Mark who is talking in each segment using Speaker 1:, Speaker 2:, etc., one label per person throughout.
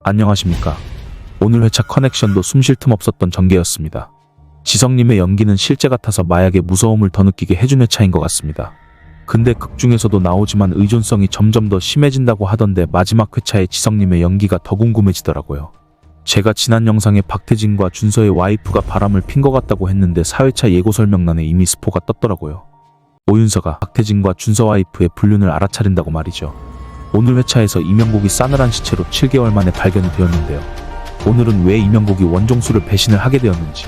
Speaker 1: 안녕하십니까. 오늘 회차 커넥션도 숨쉴 틈 없었던 전개였습니다. 지성님의 연기는 실제 같아서 마약의 무서움을 더 느끼게 해준 회차인 것 같습니다. 근데 극 중에서도 나오지만 의존성이 점점 더 심해진다고 하던데 마지막 회차의 지성님의 연기가 더 궁금해지더라고요. 제가 지난 영상에 박태진과 준서의 와이프가 바람을 핀 것 같다고 했는데 4회차 예고 설명란에 이미 스포가 떴더라고요. 오윤서가 박태진과 준서 와이프의 불륜을 알아차린다고 말이죠. 오늘 회차에서 이명국이 싸늘한 시체로 7개월 만에 발견이 되었는데요. 오늘은 왜 이명국이 원종수를 배신을 하게 되었는지,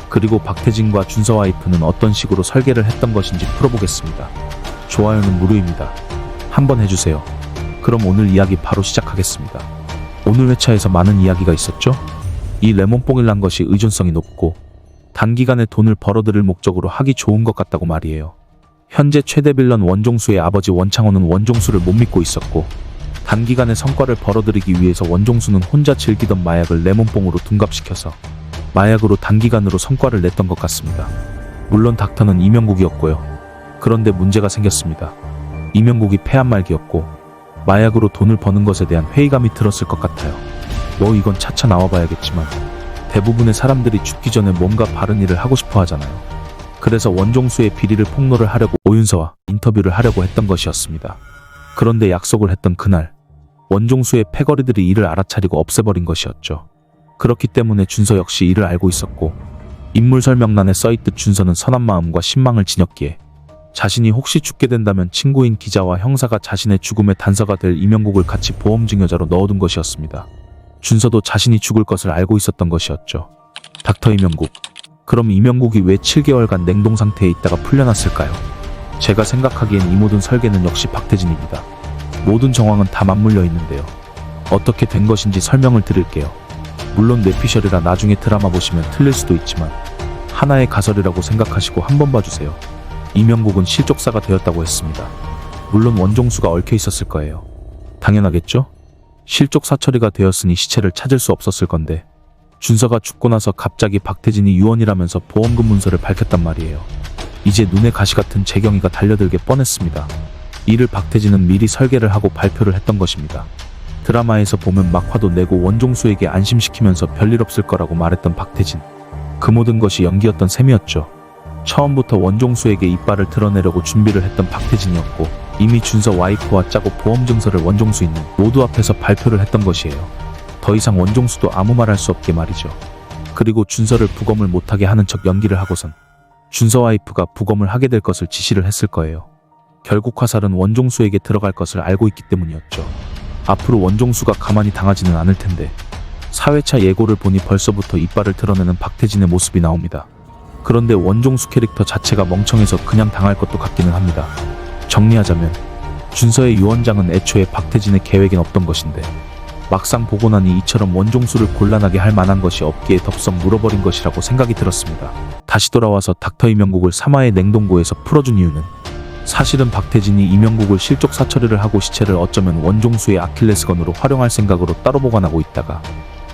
Speaker 1: 그리고 박태진과 준서 와이프는 어떤 식으로 설계를 했던 것인지 풀어보겠습니다. 좋아요는 무료입니다. 한번 해주세요. 그럼 오늘 이야기 바로 시작하겠습니다. 오늘 회차에서 많은 이야기가 있었죠? 이 레몬뽕이란 것이 의존성이 높고 단기간에 돈을 벌어들일 목적으로 하기 좋은 것 같다고 말이에요. 현재 최대 빌런 원종수의 아버지 원창호는 원종수를 못 믿고 있었고, 단기간에 성과를 벌어들이기 위해서 원종수는 혼자 즐기던 마약을 레몬뽕으로 둔갑시켜서 마약으로 단기간으로 성과를 냈던 것 같습니다. 물론 닥터는 이명국이었고요. 그런데 문제가 생겼습니다. 이명국이 폐암 말기였고 마약으로 돈을 버는 것에 대한 회의감이 들었을 것 같아요. 이건 차차 나와봐야겠지만 대부분의 사람들이 죽기 전에 뭔가 바른 일을 하고 싶어 하잖아요. 그래서 원종수의 비리를 폭로를 하려고 오윤서와 인터뷰를 하려고 했던 것이었습니다. 그런데 약속을 했던 그날, 원종수의 패거리들이 이를 알아차리고 없애버린 것이었죠. 그렇기 때문에 준서 역시 이를 알고 있었고, 인물 설명란에 써있듯 준서는 선한 마음과 신망을 지녔기에 자신이 혹시 죽게 된다면 친구인 기자와 형사가 자신의 죽음의 단서가 될 이명국을 같이 보험 증여자로 넣어둔 것이었습니다. 준서도 자신이 죽을 것을 알고 있었던 것이었죠. 닥터 이명국. 그럼 이명국이 왜 7개월간 냉동 상태에 있다가 풀려났을까요? 제가 생각하기엔 이 모든 설계는 역시 박태진입니다. 모든 정황은 다 맞물려 있는데요. 어떻게 된 것인지 설명을 드릴게요. 물론 뇌피셜이라 나중에 드라마 보시면 틀릴 수도 있지만 하나의 가설이라고 생각하시고 한번 봐주세요. 이명국은 실족사가 되었다고 했습니다. 물론 원종수가 얽혀 있었을 거예요. 당연하겠죠? 실족사 처리가 되었으니 시체를 찾을 수 없었을 건데, 준서가 죽고 나서 갑자기 박태진이 유언이라면서 보험금 문서를 밝혔단 말이에요. 이제 눈에 가시 같은 재경이가 달려들게 뻔했습니다. 이를 박태진은 미리 설계를 하고 발표를 했던 것입니다. 드라마에서 보면 막 화도 내고 원종수에게 안심시키면서 별일 없을 거라고 말했던 박태진. 그 모든 것이 연기였던 셈이었죠. 처음부터 원종수에게 이빨을 드러내려고 준비를 했던 박태진이었고, 이미 준서 와이프와 짜고 보험 증서를 원종수 있는 모두 앞에서 발표를 했던 것이에요. 더 이상 원종수도 아무 말 할 수 없게 말이죠. 그리고 준서를 부검을 못하게 하는 척 연기를 하고선 준서 와이프가 부검을 하게 될 것을 지시를 했을 거예요. 결국 화살은 원종수에게 들어갈 것을 알고 있기 때문이었죠. 앞으로 원종수가 가만히 당하지는 않을 텐데, 4회차 예고를 보니 벌써부터 이빨을 드러내는 박태진의 모습이 나옵니다. 그런데 원종수 캐릭터 자체가 멍청해서 그냥 당할 것도 같기는 합니다. 정리하자면 준서의 유언장은 애초에 박태진의 계획엔 없던 것인데, 막상 보고 나니 이처럼 원종수를 곤란하게 할 만한 것이 없기에 덥석 물어버린 것이라고 생각이 들었습니다. 다시 돌아와서 닥터 이명국을 3화의 냉동고에서 풀어준 이유는, 사실은 박태진이 이명국을 실족 사처리를 하고 시체를 어쩌면 원종수의 아킬레스건으로 활용할 생각으로 따로 보관하고 있다가,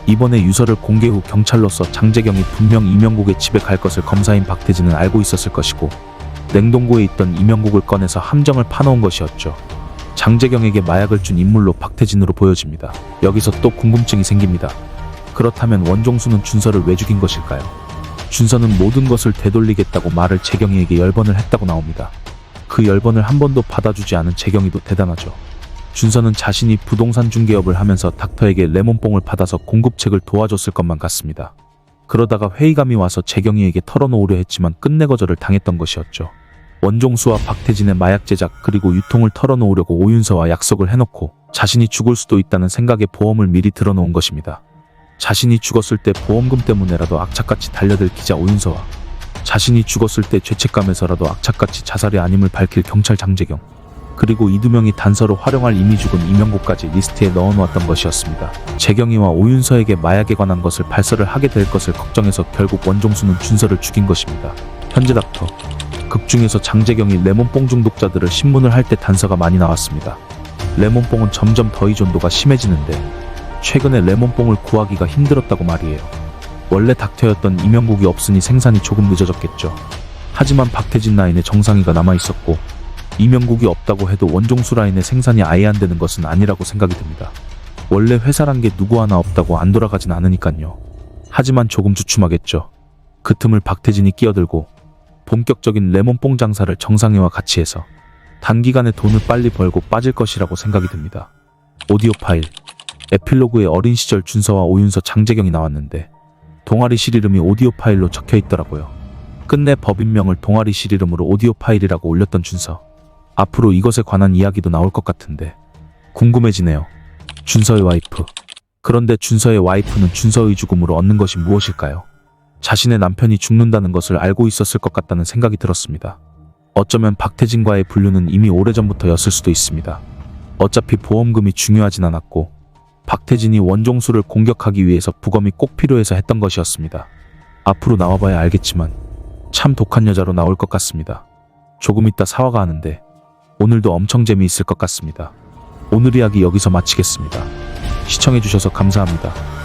Speaker 1: 이번에 유서를 공개 후 경찰로서 장재경이 분명 이명국의 집에 갈 것을 검사인 박태진은 알고 있었을 것이고, 냉동고에 있던 이명국을 꺼내서 함정을 파놓은 것이었죠. 장재경에게 마약을 준 인물로 박태진으로 보여집니다. 여기서 또 궁금증이 생깁니다. 그렇다면 원종수는 준서를 왜 죽인 것일까요? 준서는 모든 것을 되돌리겠다고 말을 재경이에게 10번을 했다고 나옵니다. 그 10번을 한 번도 받아주지 않은 재경이도 대단하죠. 준서는 자신이 부동산 중개업을 하면서 닥터에게 레몬뽕을 받아서 공급책을 도와줬을 것만 같습니다. 그러다가 회의감이 와서 재경이에게 털어놓으려 했지만 끝내 거절을 당했던 것이었죠. 원종수와 박태진의 마약 제작 그리고 유통을 털어놓으려고 오윤서와 약속을 해놓고 자신이 죽을 수도 있다는 생각에 보험을 미리 들어놓은 것입니다. 자신이 죽었을 때 보험금 때문에라도 악착같이 달려들 기자 오윤서와 자신이 죽었을 때 죄책감에서라도 악착같이 자살이 아님을 밝힐 경찰 장재경, 그리고 이 두 명이 단서로 활용할 이미 죽은 이명국까지 리스트에 넣어놓았던 것이었습니다. 재경이와 오윤서에게 마약에 관한 것을 발설을 하게 될 것을 걱정해서 결국 원종수는 준서를 죽인 것입니다. 현재 닥터 극 중에서 장재경이 레몬뽕 중독자들을 신문을 할 때 단서가 많이 나왔습니다. 레몬뽕은 점점 더 의존도가 심해지는데 최근에 레몬뽕을 구하기가 힘들었다고 말이에요. 원래 닥터였던 이명국이 없으니 생산이 조금 늦어졌겠죠. 하지만 박태진 라인에 정상이가 남아있었고, 이명국이 없다고 해도 원종수 라인의 생산이 아예 안 되는 것은 아니라고 생각이 듭니다. 원래 회사란 게 누구 하나 없다고 안 돌아가진 않으니깐요. 하지만 조금 주춤하겠죠. 그 틈을 박태진이 끼어들고 본격적인 레몬뽕 장사를 정상회와 같이 해서 단기간에 돈을 빨리 벌고 빠질 것이라고 생각이 듭니다. 오디오 파일. 에필로그에 어린 시절 준서와 오윤서, 장재경이 나왔는데 동아리실 이름이 오디오 파일로 적혀 있더라고요. 끝내 법인명을 동아리실 이름으로 오디오 파일이라고 올렸던 준서. 앞으로 이것에 관한 이야기도 나올 것 같은데 궁금해지네요. 준서의 와이프. 그런데 준서의 와이프는 준서의 죽음으로 얻는 것이 무엇일까요? 자신의 남편이 죽는다는 것을 알고 있었을 것 같다는 생각이 들었습니다. 어쩌면 박태진과의 분류는 이미 오래전부터였을 수도 있습니다. 어차피 보험금이 중요하진 않았고 박태진이 원종수를 공격하기 위해서 부검이 꼭 필요해서 했던 것이었습니다. 앞으로 나와봐야 알겠지만 참 독한 여자로 나올 것 같습니다. 조금 이따 사화가 하는데 오늘도 엄청 재미있을 것 같습니다. 오늘 이야기 여기서 마치겠습니다. 시청해주셔서 감사합니다.